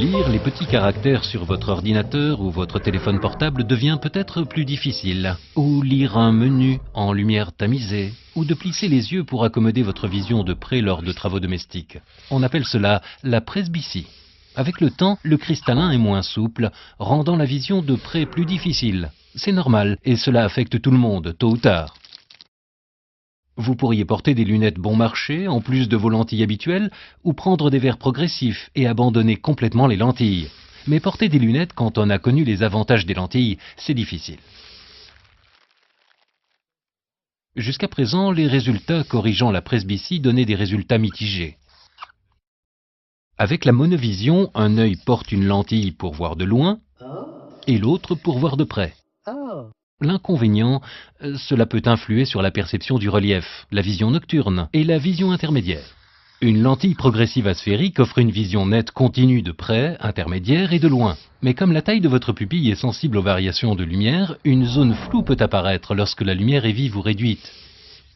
Lire les petits caractères sur votre ordinateur ou votre téléphone portable devient peut-être plus difficile. Ou lire un menu en lumière tamisée. Ou de plisser les yeux pour accommoder votre vision de près lors de travaux domestiques. On appelle cela la presbytie. Avec le temps, le cristallin est moins souple, rendant la vision de près plus difficile. C'est normal, et cela affecte tout le monde, tôt ou tard. Vous pourriez porter des lunettes bon marché, en plus de vos lentilles habituelles, ou prendre des verres progressifs et abandonner complètement les lentilles. Mais porter des lunettes quand on a connu les avantages des lentilles, c'est difficile. Jusqu'à présent, les résultats corrigeant la presbytie donnaient des résultats mitigés. Avec la monovision, un œil porte une lentille pour voir de loin et l'autre pour voir de près. L'inconvénient, cela peut influer sur la perception du relief, la vision nocturne et la vision intermédiaire. Une lentille progressive asphérique offre une vision nette continue de près, intermédiaire et de loin. Mais comme la taille de votre pupille est sensible aux variations de lumière, une zone floue peut apparaître lorsque la lumière est vive ou réduite.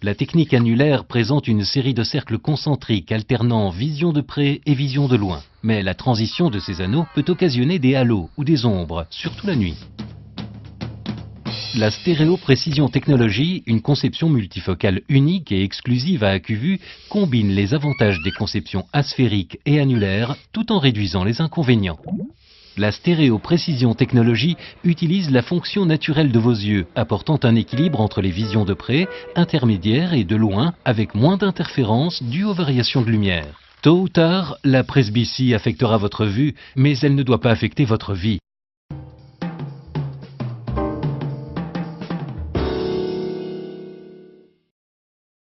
La technique annulaire présente une série de cercles concentriques alternant vision de près et vision de loin. Mais la transition de ces anneaux peut occasionner des halos ou des ombres, surtout la nuit. La stéréoprécision technologie, une conception multifocale unique et exclusive à AccuVu, combine les avantages des conceptions asphériques et annulaires tout en réduisant les inconvénients. La stéréoprécision technologie utilise la fonction naturelle de vos yeux, apportant un équilibre entre les visions de près, intermédiaires et de loin, avec moins d'interférences dues aux variations de lumière. Tôt ou tard, la presbytie affectera votre vue, mais elle ne doit pas affecter votre vie.